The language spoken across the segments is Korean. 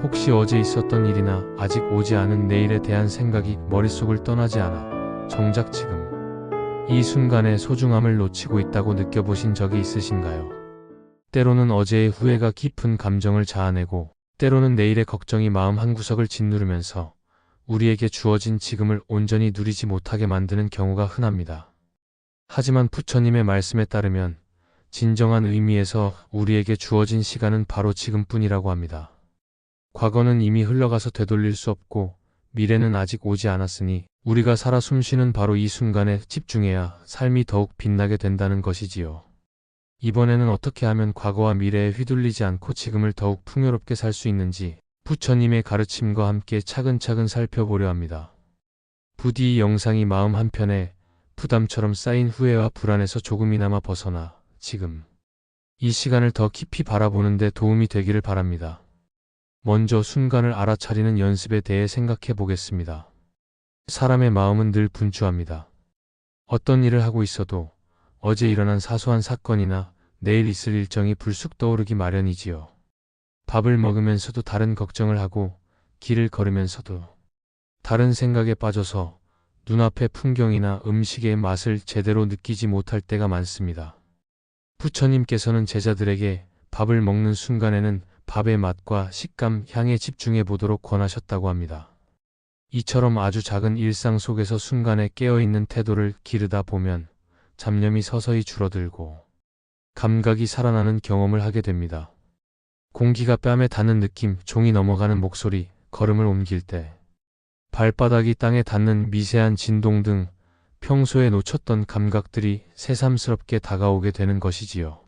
혹시 어제 있었던 일이나 아직 오지 않은 내일에 대한 생각이 머릿속을 떠나지 않아 정작 지금 이 순간의 소중함을 놓치고 있다고 느껴보신 적이 있으신가요? 때로는 어제의 후회가 깊은 감정을 자아내고 때로는 내일의 걱정이 마음 한구석을 짓누르면서 우리에게 주어진 지금을 온전히 누리지 못하게 만드는 경우가 흔합니다. 하지만 부처님의 말씀에 따르면 진정한 의미에서 우리에게 주어진 시간은 바로 지금뿐이라고 합니다. 과거는 이미 흘러가서 되돌릴 수 없고 미래는 아직 오지 않았으니 우리가 살아 숨쉬는 바로 이 순간에 집중해야 삶이 더욱 빛나게 된다는 것이지요. 이번에는 어떻게 하면 과거와 미래에 휘둘리지 않고 지금을 더욱 풍요롭게 살 수 있는지 부처님의 가르침과 함께 차근차근 살펴보려 합니다. 부디 이 영상이 마음 한편에 부담처럼 쌓인 후회와 불안에서 조금이나마 벗어나 지금 이 시간을 더 깊이 바라보는 데 도움이 되기를 바랍니다. 먼저 순간을 알아차리는 연습에 대해 생각해 보겠습니다. 사람의 마음은 늘 분주합니다. 어떤 일을 하고 있어도 어제 일어난 사소한 사건이나 내일 있을 일정이 불쑥 떠오르기 마련이지요. 밥을 먹으면서도 다른 걱정을 하고 길을 걸으면서도 다른 생각에 빠져서 눈앞의 풍경이나 음식의 맛을 제대로 느끼지 못할 때가 많습니다. 부처님께서는 제자들에게 밥을 먹는 순간에는 밥의 맛과 식감, 향에 집중해 보도록 권하셨다고 합니다. 이처럼 아주 작은 일상 속에서 순간에 깨어있는 태도를 기르다 보면 잡념이 서서히 줄어들고 감각이 살아나는 경험을 하게 됩니다. 공기가 뺨에 닿는 느낌, 종이 넘어가는 목소리, 걸음을 옮길 때 발바닥이 땅에 닿는 미세한 진동 등 평소에 놓쳤던 감각들이 새삼스럽게 다가오게 되는 것이지요.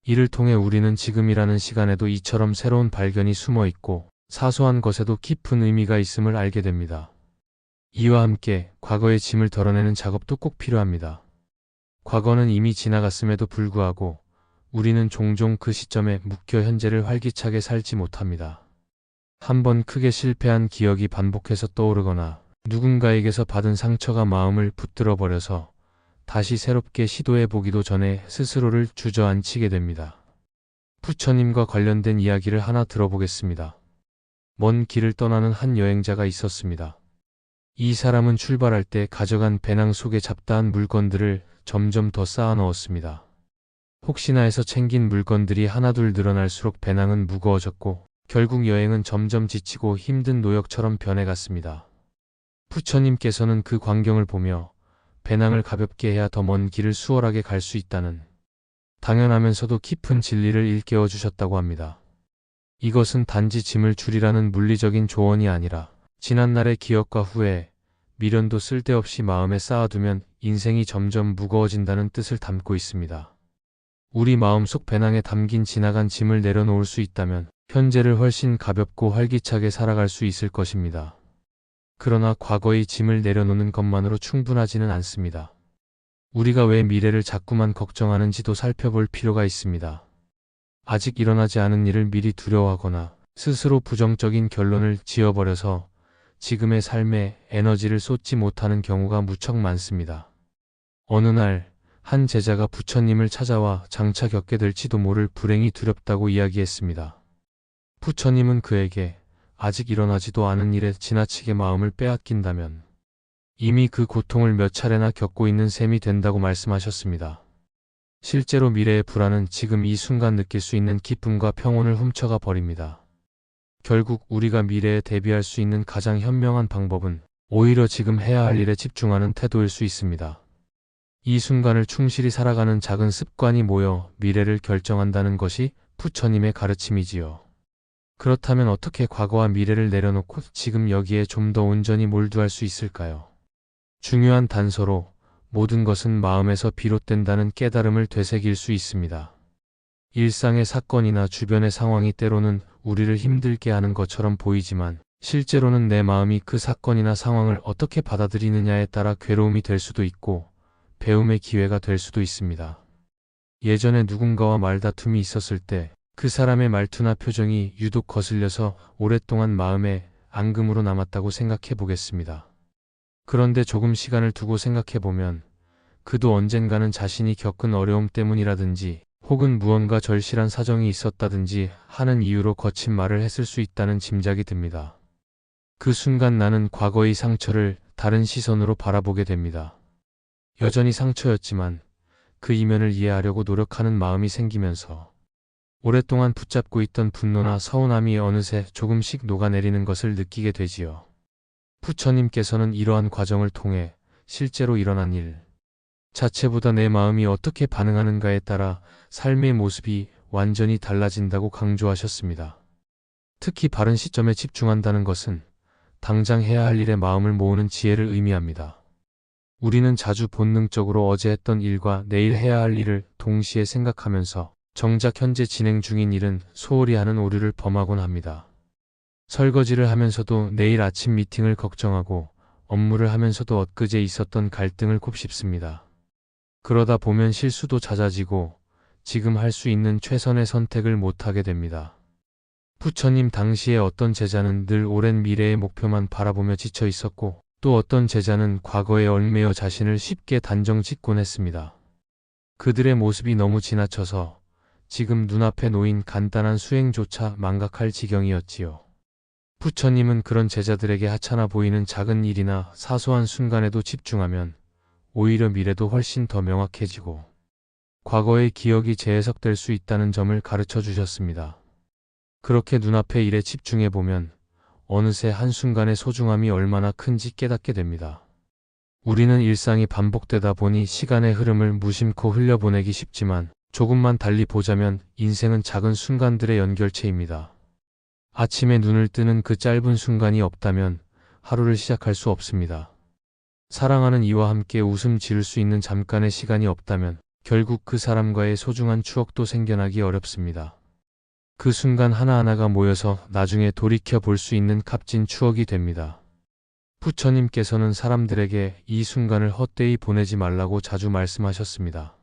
이를 통해 우리는 지금이라는 시간에도 이처럼 새로운 발견이 숨어 있고 사소한 것에도 깊은 의미가 있음을 알게 됩니다. 이와 함께 과거의 짐을 덜어내는 작업도 꼭 필요합니다. 과거는 이미 지나갔음에도 불구하고 우리는 종종 그 시점에 묶여 현재를 활기차게 살지 못합니다. 한번 크게 실패한 기억이 반복해서 떠오르거나 누군가에게서 받은 상처가 마음을 붙들어 버려서 다시 새롭게 시도해 보기도 전에 스스로를 주저앉히게 됩니다. 부처님과 관련된 이야기를 하나 들어보겠습니다. 먼 길을 떠나는 한 여행자가 있었습니다. 이 사람은 출발할 때 가져간 배낭 속에 잡다한 물건들을 점점 더 쌓아 넣었습니다. 혹시나 해서 챙긴 물건들이 하나둘 늘어날수록 배낭은 무거워졌고 결국 여행은 점점 지치고 힘든 노역처럼 변해갔습니다. 부처님께서는 그 광경을 보며 배낭을 가볍게 해야 더 먼 길을 수월하게 갈 수 있다는 당연하면서도 깊은 진리를 일깨워 주셨다고 합니다. 이것은 단지 짐을 줄이라는 물리적인 조언이 아니라 지난날의 기억과 후회, 미련도 쓸데없이 마음에 쌓아두면 인생이 점점 무거워진다는 뜻을 담고 있습니다. 우리 마음속 배낭에 담긴 지나간 짐을 내려놓을 수 있다면 현재를 훨씬 가볍고 활기차게 살아갈 수 있을 것입니다. 그러나 과거의 짐을 내려놓는 것만으로 충분하지는 않습니다. 우리가 왜 미래를 자꾸만 걱정하는지도 살펴볼 필요가 있습니다. 아직 일어나지 않은 일을 미리 두려워하거나 스스로 부정적인 결론을 지어버려서 지금의 삶에 에너지를 쏟지 못하는 경우가 무척 많습니다. 어느 날 한 제자가 부처님을 찾아와 장차 겪게 될지도 모를 불행이 두렵다고 이야기했습니다. 부처님은 그에게 아직 일어나지도 않은 일에 지나치게 마음을 빼앗긴다면 이미 그 고통을 몇 차례나 겪고 있는 셈이 된다고 말씀하셨습니다. 실제로 미래의 불안은 지금 이 순간 느낄 수 있는 기쁨과 평온을 훔쳐가 버립니다. 결국 우리가 미래에 대비할 수 있는 가장 현명한 방법은 오히려 지금 해야 할 일에 집중하는 태도일 수 있습니다. 이 순간을 충실히 살아가는 작은 습관이 모여 미래를 결정한다는 것이 부처님의 가르침이지요. 그렇다면 어떻게 과거와 미래를 내려놓고 지금 여기에 좀 더 온전히 몰두할 수 있을까요? 중요한 단서로 모든 것은 마음에서 비롯된다는 깨달음을 되새길 수 있습니다. 일상의 사건이나 주변의 상황이 때로는 우리를 힘들게 하는 것처럼 보이지만 실제로는 내 마음이 그 사건이나 상황을 어떻게 받아들이느냐에 따라 괴로움이 될 수도 있고 배움의 기회가 될 수도 있습니다. 예전에 누군가와 말다툼이 있었을 때 그 사람의 말투나 표정이 유독 거슬려서 오랫동안 마음에 앙금으로 남았다고 생각해 보겠습니다. 그런데 조금 시간을 두고 생각해 보면 그도 언젠가는 자신이 겪은 어려움 때문이라든지 혹은 무언가 절실한 사정이 있었다든지 하는 이유로 거친 말을 했을 수 있다는 짐작이 듭니다. 그 순간 나는 과거의 상처를 다른 시선으로 바라보게 됩니다. 여전히 상처였지만 그 이면을 이해하려고 노력하는 마음이 생기면서 오랫동안 붙잡고 있던 분노나 서운함이 어느새 조금씩 녹아내리는 것을 느끼게 되지요. 부처님께서는 이러한 과정을 통해 실제로 일어난 일 자체보다 내 마음이 어떻게 반응하는가에 따라 삶의 모습이 완전히 달라진다고 강조하셨습니다. 특히 바른 시점에 집중한다는 것은 당장 해야 할 일에 마음을 모으는 지혜를 의미합니다. 우리는 자주 본능적으로 어제 했던 일과 내일 해야 할 일을 동시에 생각하면서 정작 현재 진행 중인 일은 소홀히 하는 오류를 범하곤 합니다. 설거지를 하면서도 내일 아침 미팅을 걱정하고 업무를 하면서도 엊그제 있었던 갈등을 곱씹습니다. 그러다 보면 실수도 잦아지고 지금 할 수 있는 최선의 선택을 못하게 됩니다. 부처님 당시에 어떤 제자는 늘 오랜 미래의 목표만 바라보며 지쳐 있었고 또 어떤 제자는 과거에 얽매여 자신을 쉽게 단정 짓곤 했습니다. 그들의 모습이 너무 지나쳐서 지금 눈앞에 놓인 간단한 수행조차 망각할 지경이었지요. 부처님은 그런 제자들에게 하찮아 보이는 작은 일이나 사소한 순간에도 집중하면 오히려 미래도 훨씬 더 명확해지고 과거의 기억이 재해석될 수 있다는 점을 가르쳐 주셨습니다. 그렇게 눈앞의 일에 집중해보면 어느새 한순간의 소중함이 얼마나 큰지 깨닫게 됩니다. 우리는 일상이 반복되다 보니 시간의 흐름을 무심코 흘려보내기 쉽지만 조금만 달리 보자면 인생은 작은 순간들의 연결체입니다. 아침에 눈을 뜨는 그 짧은 순간이 없다면 하루를 시작할 수 없습니다. 사랑하는 이와 함께 웃음 지을 수 있는 잠깐의 시간이 없다면 결국 그 사람과의 소중한 추억도 생겨나기 어렵습니다. 그 순간 하나하나가 모여서 나중에 돌이켜 볼 수 있는 값진 추억이 됩니다. 부처님께서는 사람들에게 이 순간을 헛되이 보내지 말라고 자주 말씀하셨습니다.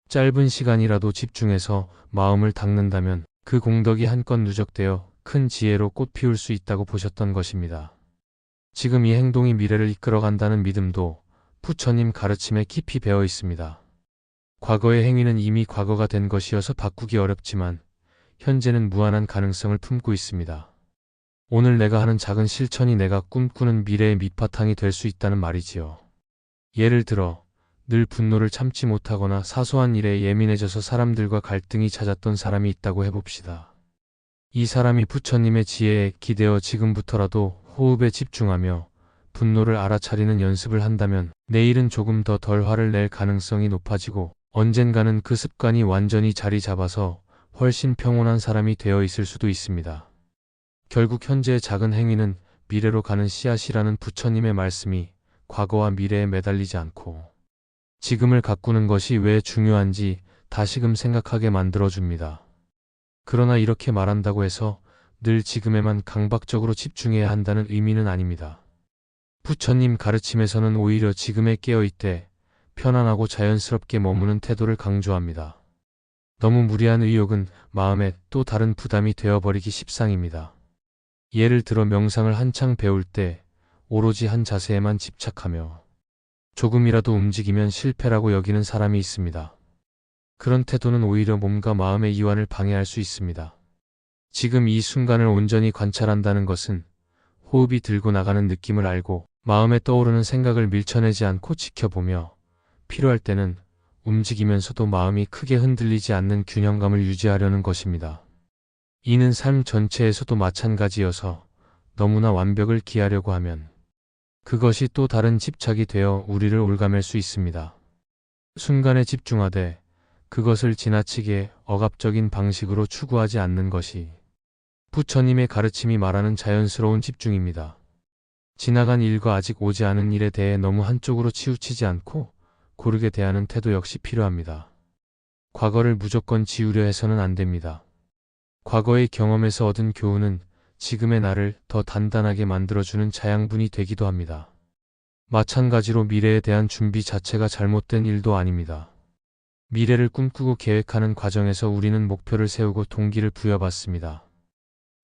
짧은 시간이라도 집중해서 마음을 닦는다면 그 공덕이 한껏 누적되어 큰 지혜로 꽃 피울 수 있다고 보셨던 것입니다. 지금 이 행동이 미래를 이끌어간다는 믿음도 부처님 가르침에 깊이 배어 있습니다. 과거의 행위는 이미 과거가 된 것이어서 바꾸기 어렵지만 현재는 무한한 가능성을 품고 있습니다. 오늘 내가 하는 작은 실천이 내가 꿈꾸는 미래의 밑바탕이 될 수 있다는 말이지요. 예를 들어 늘 분노를 참지 못하거나 사소한 일에 예민해져서 사람들과 갈등이 잦았던 사람이 있다고 해봅시다. 이 사람이 부처님의 지혜에 기대어 지금부터라도 호흡에 집중하며 분노를 알아차리는 연습을 한다면 내일은 조금 더 덜 화를 낼 가능성이 높아지고 언젠가는 그 습관이 완전히 자리 잡아서 훨씬 평온한 사람이 되어 있을 수도 있습니다. 결국 현재의 작은 행위는 미래로 가는 씨앗이라는 부처님의 말씀이 과거와 미래에 매달리지 않고 지금을 가꾸는 것이 왜 중요한지 다시금 생각하게 만들어줍니다. 그러나 이렇게 말한다고 해서 늘 지금에만 강박적으로 집중해야 한다는 의미는 아닙니다. 부처님 가르침에서는 오히려 지금에 깨어있되 편안하고 자연스럽게 머무는 태도를 강조합니다. 너무 무리한 의욕은 마음에 또 다른 부담이 되어버리기 십상입니다. 예를 들어 명상을 한창 배울 때 오로지 한 자세에만 집착하며 조금이라도 움직이면 실패라고 여기는 사람이 있습니다. 그런 태도는 오히려 몸과 마음의 이완을 방해할 수 있습니다. 지금 이 순간을 온전히 관찰한다는 것은 호흡이 들고 나가는 느낌을 알고 마음에 떠오르는 생각을 밀쳐내지 않고 지켜보며 필요할 때는 움직이면서도 마음이 크게 흔들리지 않는 균형감을 유지하려는 것입니다. 이는 삶 전체에서도 마찬가지여서 너무나 완벽을 기하려고 하면 그것이 또 다른 집착이 되어 우리를 올가맬 수 있습니다. 순간에 집중하되 그것을 지나치게 억압적인 방식으로 추구하지 않는 것이 부처님의 가르침이 말하는 자연스러운 집중입니다. 지나간 일과 아직 오지 않은 일에 대해 너무 한쪽으로 치우치지 않고 고르게 대하는 태도 역시 필요합니다. 과거를 무조건 지우려 해서는 안 됩니다. 과거의 경험에서 얻은 교훈은 지금의 나를 더 단단하게 만들어주는 자양분이 되기도 합니다. 마찬가지로 미래에 대한 준비 자체가 잘못된 일도 아닙니다. 미래를 꿈꾸고 계획하는 과정에서 우리는 목표를 세우고 동기를 부여받습니다.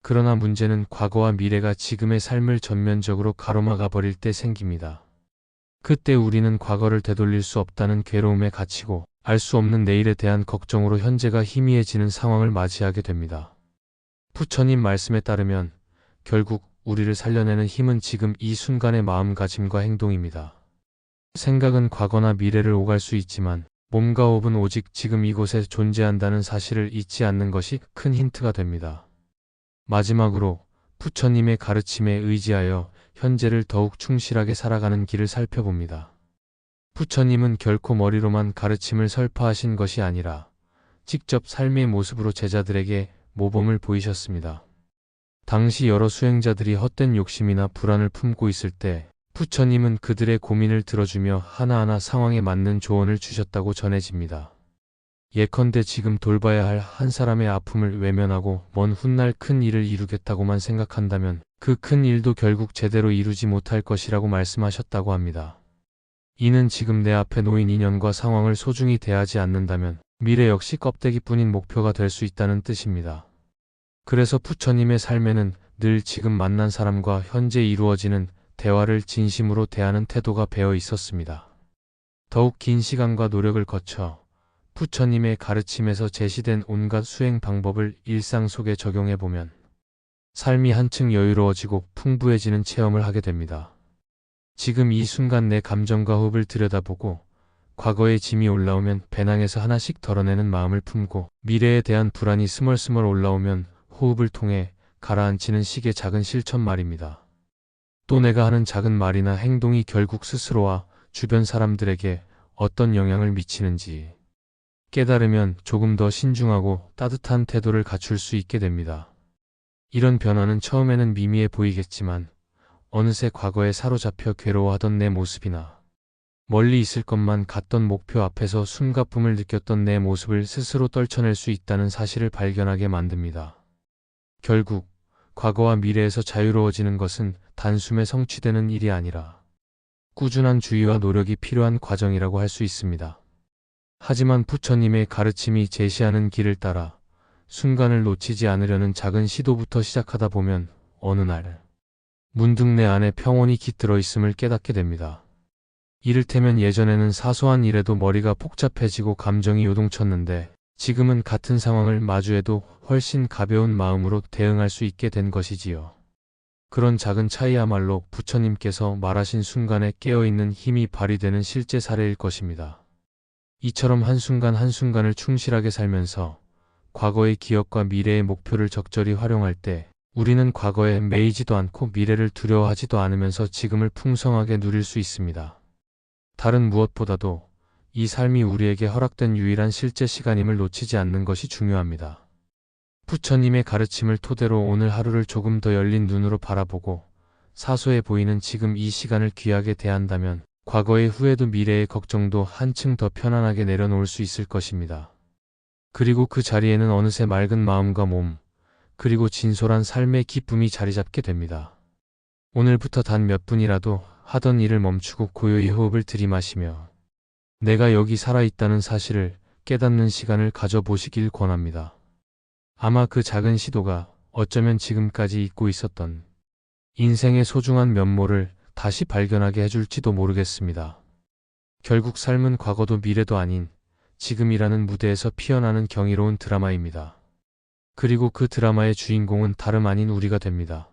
그러나 문제는 과거와 미래가 지금의 삶을 전면적으로 가로막아 버릴 때 생깁니다. 그때 우리는 과거를 되돌릴 수 없다는 괴로움에 갇히고 알 수 없는 내일에 대한 걱정으로 현재가 희미해지는 상황을 맞이하게 됩니다. 부처님 말씀에 따르면 결국 우리를 살려내는 힘은 지금 이 순간의 마음가짐과 행동입니다. 생각은 과거나 미래를 오갈 수 있지만 몸과 호흡은 오직 지금 이곳에 존재한다는 사실을 잊지 않는 것이 큰 힌트가 됩니다. 마지막으로 부처님의 가르침에 의지하여 현재를 더욱 충실하게 살아가는 길을 살펴봅니다. 부처님은 결코 머리로만 가르침을 설파하신 것이 아니라 직접 삶의 모습으로 제자들에게 모범을 보이셨습니다. 당시 여러 수행자들이 헛된 욕심이나 불안을 품고 있을 때 부처님은 그들의 고민을 들어주며 하나하나 상황에 맞는 조언을 주셨다고 전해집니다. 예컨대 지금 돌봐야 할 한 사람의 아픔을 외면하고 먼 훗날 큰 일을 이루겠다고만 생각한다면 그 큰 일도 결국 제대로 이루지 못할 것이라고 말씀하셨다고 합니다. 이는 지금 내 앞에 놓인 인연과 상황을 소중히 대하지 않는다면 미래 역시 껍데기뿐인 목표가 될 수 있다는 뜻입니다. 그래서 부처님의 삶에는 늘 지금 만난 사람과 현재 이루어지는 대화를 진심으로 대하는 태도가 배어 있었습니다. 더욱 긴 시간과 노력을 거쳐 부처님의 가르침에서 제시된 온갖 수행 방법을 일상 속에 적용해보면 삶이 한층 여유로워지고 풍부해지는 체험을 하게 됩니다. 지금 이 순간 내 감정과 호흡을 들여다보고 과거의 짐이 올라오면 배낭에서 하나씩 덜어내는 마음을 품고 미래에 대한 불안이 스멀스멀 올라오면 호흡을 통해 가라앉히는 식의 작은 실천 말입니다. 또 내가 하는 작은 말이나 행동이 결국 스스로와 주변 사람들에게 어떤 영향을 미치는지 깨달으면 조금 더 신중하고 따뜻한 태도를 갖출 수 있게 됩니다. 이런 변화는 처음에는 미미해 보이겠지만 어느새 과거에 사로잡혀 괴로워하던 내 모습이나 멀리 있을 것만 같던 목표 앞에서 숨가쁨을 느꼈던 내 모습을 스스로 떨쳐낼 수 있다는 사실을 발견하게 만듭니다. 결국 과거와 미래에서 자유로워지는 것은 단숨에 성취되는 일이 아니라 꾸준한 주의와 노력이 필요한 과정이라고 할 수 있습니다. 하지만 부처님의 가르침이 제시하는 길을 따라 순간을 놓치지 않으려는 작은 시도부터 시작하다 보면 어느 날 문득 내 안에 평온이 깃들어 있음을 깨닫게 됩니다. 이를테면 예전에는 사소한 일에도 머리가 복잡해지고 감정이 요동쳤는데 지금은 같은 상황을 마주해도 훨씬 가벼운 마음으로 대응할 수 있게 된 것이지요. 그런 작은 차이야말로 부처님께서 말하신 순간에 깨어있는 힘이 발휘되는 실제 사례일 것입니다. 이처럼 한순간 한순간을 충실하게 살면서 과거의 기억과 미래의 목표를 적절히 활용할 때 우리는 과거에 매이지도 않고 미래를 두려워하지도 않으면서 지금을 풍성하게 누릴 수 있습니다. 다른 무엇보다도 이 삶이 우리에게 허락된 유일한 실제 시간임을 놓치지 않는 것이 중요합니다. 부처님의 가르침을 토대로 오늘 하루를 조금 더 열린 눈으로 바라보고 사소해 보이는 지금 이 시간을 귀하게 대한다면 과거의 후회도 미래의 걱정도 한층 더 편안하게 내려놓을 수 있을 것입니다. 그리고 그 자리에는 어느새 맑은 마음과 몸, 그리고 진솔한 삶의 기쁨이 자리 잡게 됩니다. 오늘부터 단 몇 분이라도 하던 일을 멈추고 고요히 호흡을 들이마시며 내가 여기 살아있다는 사실을 깨닫는 시간을 가져보시길 권합니다. 아마 그 작은 시도가 어쩌면 지금까지 잊고 있었던 인생의 소중한 면모를 다시 발견하게 해줄지도 모르겠습니다. 결국 삶은 과거도 미래도 아닌 지금이라는 무대에서 피어나는 경이로운 드라마입니다. 그리고 그 드라마의 주인공은 다름 아닌 우리가 됩니다.